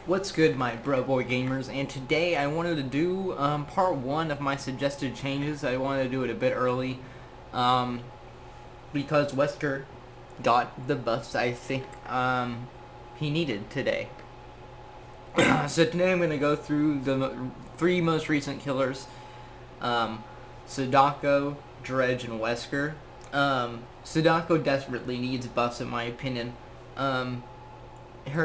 What's good, my bro boy gamers? And today I wanted to do part one of my suggested changes. I wanted to do it a bit early because Wesker got the buffs I think he needed today. So today I'm going to go through the three most recent killers, Sadako, Dredge, and Wesker. Sadako desperately needs buffs in my opinion.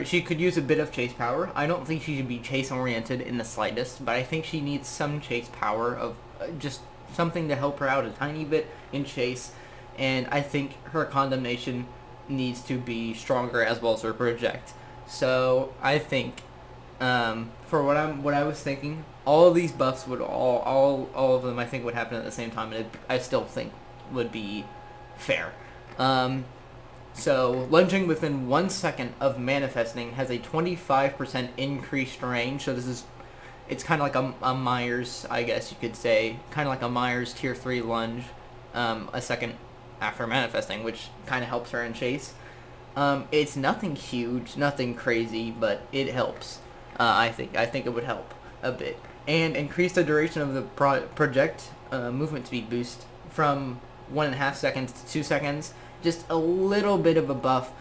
She could use a bit of chase power. I don't think she should be chase oriented in the slightest, but I think she needs some chase power of just something to help her out a tiny bit in chase, and I think her condemnation needs to be stronger as well as her project. So I think for what I was thinking, all of these buffs would all of them I think would happen at the same time, and I still think would be fair. So, lunging within 1 second of manifesting has a 25% increased range. So it's kind of like a Myers, I guess you could say, kind of like a Myers tier 3 lunge, a second after manifesting, which kind of helps her in chase. It's nothing huge, nothing crazy, but it helps. I think it would help a bit, and increase the duration of the project movement speed boost from 1.5 seconds to 2 seconds. Just a little bit of a buff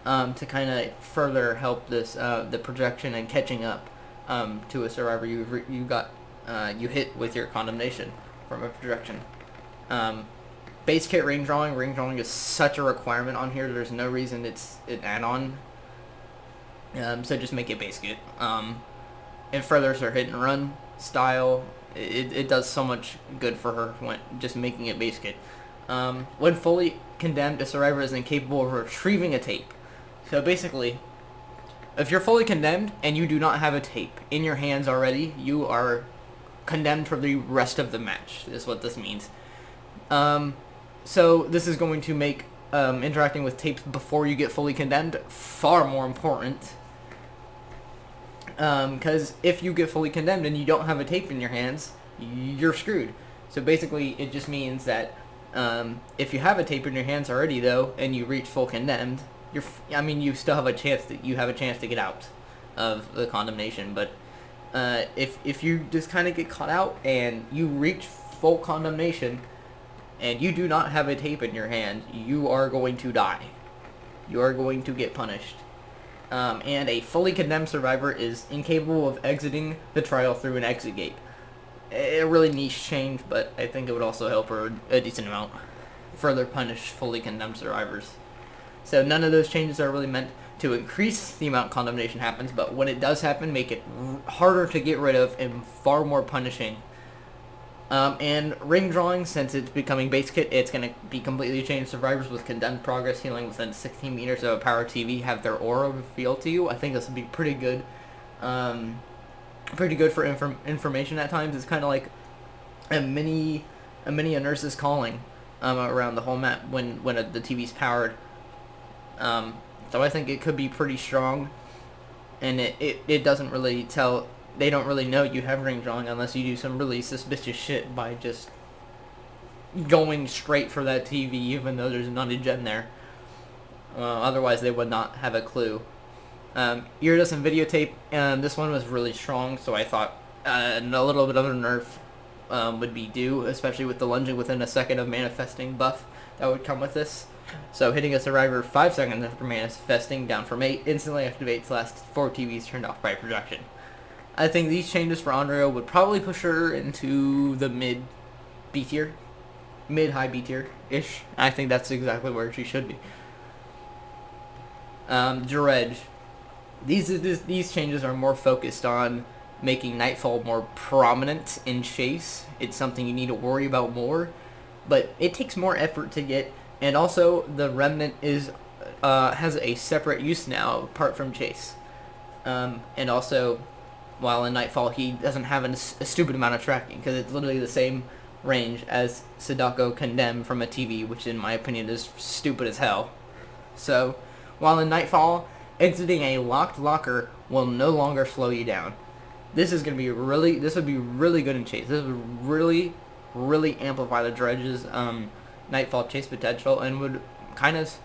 to kind of further help this the projection and catching up to a survivor you hit with your condemnation from a projection. Base kit ring drawing. Ring drawing is such a requirement on here. There's no reason it's an add-on. So just make it base kit. It furthers her hit and run style. It does so much good for her when just making it base kit. When fully condemned, a survivor is incapable of retrieving a tape. So basically, if you're fully condemned and you do not have a tape in your hands already, you are condemned for the rest of the match, is what this means. So this is going to make interacting with tapes before you get fully condemned far more important. Because if you get fully condemned and you don't have a tape in your hands, you're screwed. So basically, it just means that if you have a tape in your hands already, though, and you reach full condemned, you still have a chance to get out of the condemnation. But if you just kind of get caught out and you reach full condemnation and you do not have a tape in your hand, you are going to die. You are going to get punished. And a fully condemned survivor is incapable of exiting the trial through an exit gate. A really niche change, but I think it would also help her a decent amount. Further punish fully condemned survivors. So none of those changes are really meant to increase the amount condemnation happens, but when it does happen, make it harder to get rid of and far more punishing. And ring drawing, since it's becoming base kit, it's going to be completely changed. Survivors with condemned progress healing within 16 meters of a power TV have their aura revealed to you. I think this would be pretty good. Pretty good for information at times. It's kind of like a mini A Nurse's Calling around the whole map when the TV's powered. So I think it could be pretty strong, and it doesn't really tell. They don't really know you have ring drawing unless you do some really suspicious shit by just going straight for that TV even though there's none of gen there. Otherwise they would not have a clue. Iridescent and videotape, this one was really strong, so I thought a little bit of a nerf would be due, especially with the lunging within a second of manifesting buff that would come with this. So hitting a survivor 5 seconds after manifesting down from 8 instantly activates last 4 TVs turned off by projection. I think these changes for Andrea would probably push her into the mid B tier, mid-high B tier-ish. I think that's exactly where she should be. Dredge. These changes are more focused on making Nightfall more prominent in chase. It's something you need to worry about more, but it takes more effort to get, and also the Remnant has a separate use now apart from chase. And also, while in Nightfall he doesn't have a stupid amount of tracking because it's literally the same range as Sadako Condemn from a TV, which in my opinion is stupid as hell. So, while in Nightfall, exiting a locked locker will no longer slow you down. This would be really good in chase. This would really amplify the Dredge's Nightfall chase potential and would kind of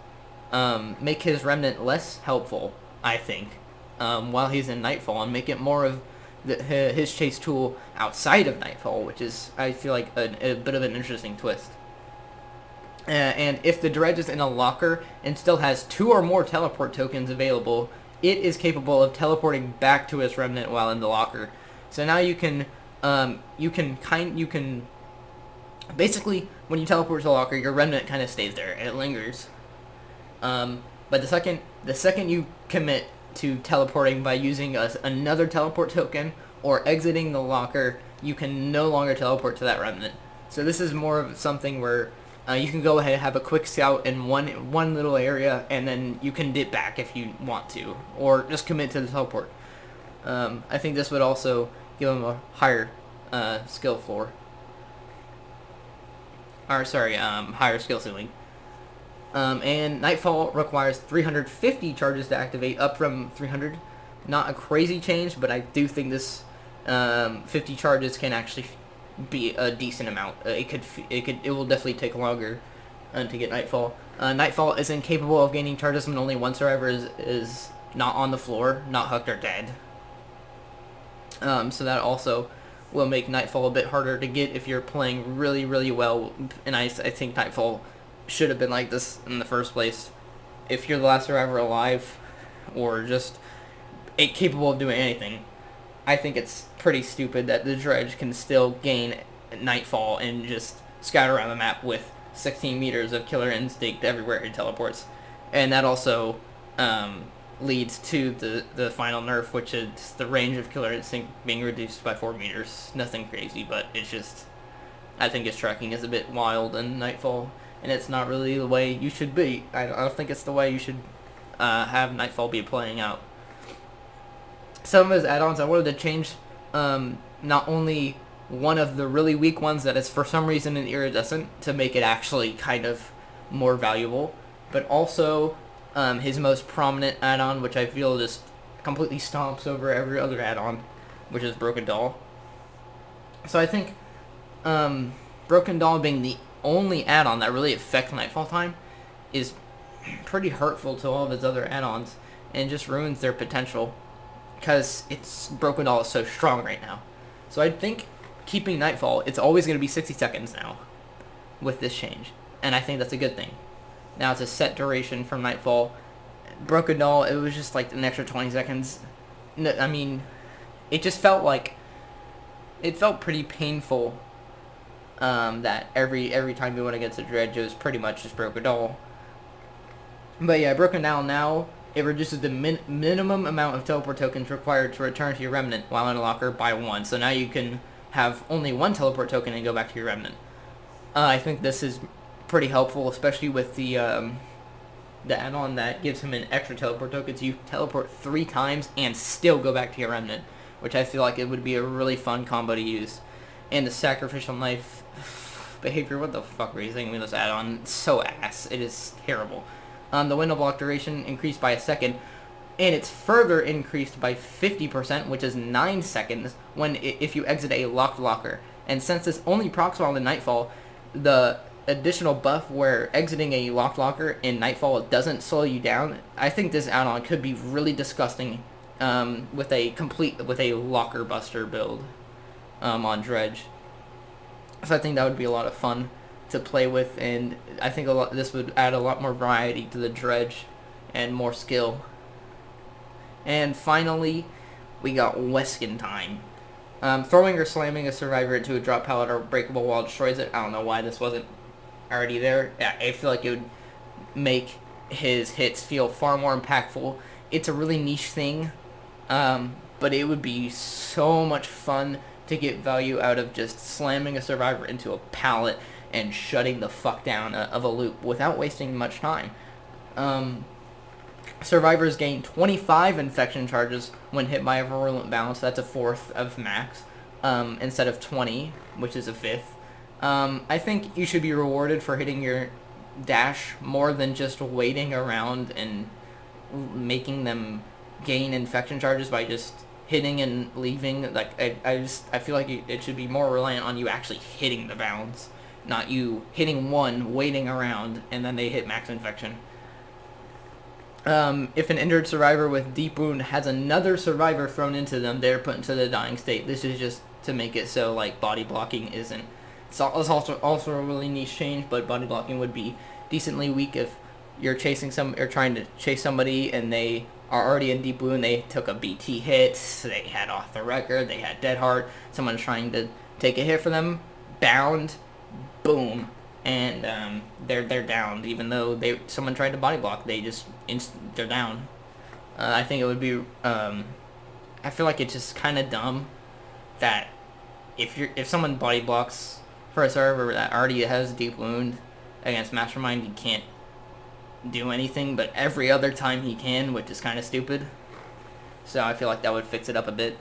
make his Remnant less helpful, I think. while he's in Nightfall and make it more of his chase tool outside of Nightfall, which is, I feel like, a bit of an interesting twist. And if the Dredge is in a locker and still has 2 or more teleport tokens available, it is capable of teleporting back to its remnant while in the locker. So now you can basically, when you teleport to the locker, your remnant kind of stays there and it lingers. But the second you commit to teleporting by using another teleport token or exiting the locker, you can no longer teleport to that remnant. So this is more of something where you can go ahead and have a quick scout in one little area, and then you can dip back if you want to, or just commit to the teleport. I think this would also give him a higher skill floor. Or sorry, higher skill ceiling. And Nightfall requires 350 charges to activate, up from 300. Not a crazy change, but I do think this 50 charges can actually be a decent amount. It will definitely take longer to get Nightfall. Nightfall is incapable of gaining charges when only one survivor is not on the floor, not hooked or dead. So that also will make Nightfall a bit harder to get if you're playing really, really well. And I think Nightfall should have been like this in the first place. If you're the last survivor alive, or just capable of doing anything, I think it's pretty stupid that the Dredge can still gain Nightfall and just scout around the map with 16 meters of Killer Instinct everywhere he teleports. And that also leads to the final nerf, which is the range of Killer Instinct being reduced by 4 meters. Nothing crazy, but it's just, I think his tracking is a bit wild in Nightfall, and it's not really the way you should be. I don't think it's the way you should have Nightfall be playing out. Some of his add-ons, I wanted to change not only one of the really weak ones that is for some reason an iridescent to make it actually kind of more valuable, but also his most prominent add-on, which I feel just completely stomps over every other add-on, which is Broken Doll. So I think Broken Doll being the only add-on that really affects Nightfall time is pretty hurtful to all of his other add-ons and just ruins their potential, because Broken Doll is so strong right now. So I think keeping Nightfall, it's always going to be 60 seconds now with this change, and I think that's a good thing. Now it's a set duration from Nightfall. Broken Doll, it was just like an extra 20 seconds. I mean, it just felt pretty painful that every time you went against a Dredge, it was pretty much just Broken Doll. But yeah, Broken Doll now, it reduces the minimum amount of teleport tokens required to return to your remnant while in a locker by 1. So now you can have only 1 teleport token and go back to your remnant. I think this is pretty helpful, especially with the add-on that gives him an extra teleport token. So you teleport 3 times and still go back to your remnant, which I feel like it would be a really fun combo to use. And the sacrificial knife behavior, what the fuck are you thinking with this add-on? It's so ass. It is terrible. The window block duration increased by 1 second, and it's further increased by 50%, which is 9 seconds if you exit a locked locker. And since this only procs while in Nightfall, the additional buff where exiting a locked locker in Nightfall doesn't slow you down, I think this add-on could be really disgusting with a locker buster build on Dredge. So I think that would be a lot of fun to play with, and I think this would add a lot more variety to the Dredge and more skill. And finally, we got Wesker time. Throwing or slamming a survivor into a drop pallet or breakable wall destroys it. I don't know why this wasn't already there. Yeah, I feel like it would make his hits feel far more impactful. It's a really niche thing, but it would be so much fun to get value out of just slamming a survivor into a pallet and shutting the fuck down of a loop without wasting much time. Survivors gain 25 infection charges when hit by a virulent bounce. That's a 1/4 of max, instead of 20, which is a 1/5. I think you should be rewarded for hitting your dash more than just waiting around and making them gain infection charges by just hitting and leaving. Like I feel like it should be more reliant on you actually hitting the bounce, not you hitting one, waiting around, and then they hit max infection. If an injured survivor with deep wound has another survivor thrown into them, they're put into the dying state. This is just to make it so like body blocking isn't. It's also a really niche change, but body blocking would be decently weak if you're chasing or trying to chase somebody and they are already in deep wound. They took a BT hit, they had off the record, they had dead heart. Someone's trying to take a hit for them, bound, boom, and they're down. Even though someone tried to body block, they're down. I think it would be. I feel like it's just kind of dumb that if someone body blocks for a server that already has deep wound against Mastermind, he can't do anything, but every other time he can, which is kind of stupid. So I feel like that would fix it up a bit.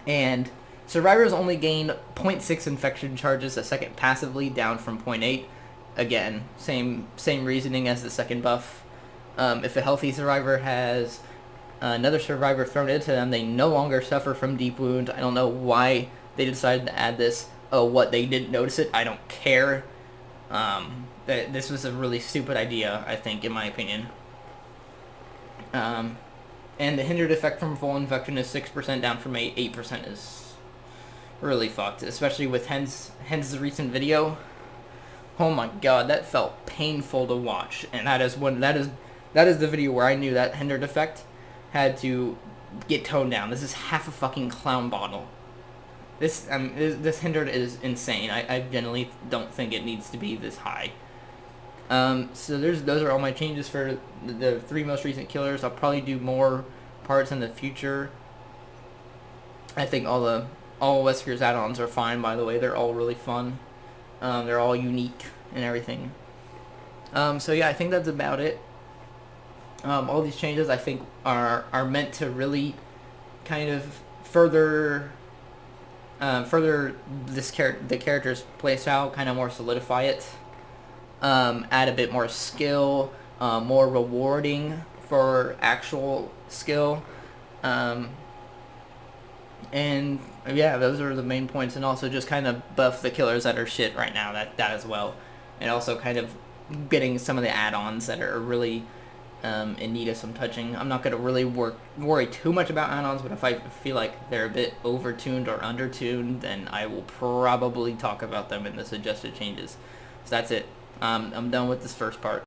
And survivors only gain 0.6 infection charges a second passively, down from 0.8. Again, same reasoning as the second buff. If a healthy survivor has another survivor thrown into them, they no longer suffer from deep wound. I don't know why they decided to add this. Oh, what, they didn't notice it? I don't care. This was a really stupid idea, I think, in my opinion. And the hindered effect from full infection is 6%, down from 8. 8% is really fucked, especially with Hen's recent video. Oh my god, that felt painful to watch, and that is the video where I knew that hindered effect had to get toned down. This is half a fucking clown bottle. This hindered is insane. I generally don't think it needs to be this high. So those are all my changes for the 3 most recent killers. I'll probably do more parts in the future. I think all Wesker's add-ons are fine, by the way. They're all really fun. They're all unique and everything. So yeah, I think that's about it. All these changes I think are meant to really kind of further the character's playstyle, kind of more solidify it. Add a bit more skill, more rewarding for actual skill, and yeah, those are the main points. And also just kind of buff the killers that are shit right now, that as well, and also kind of getting some of the add-ons that are really in need of some touching. I'm not going to really worry too much about add-ons, but if I feel like they're a bit over-tuned or under-tuned, then I will probably talk about them in the suggested changes. So that's it. I'm done with this first part.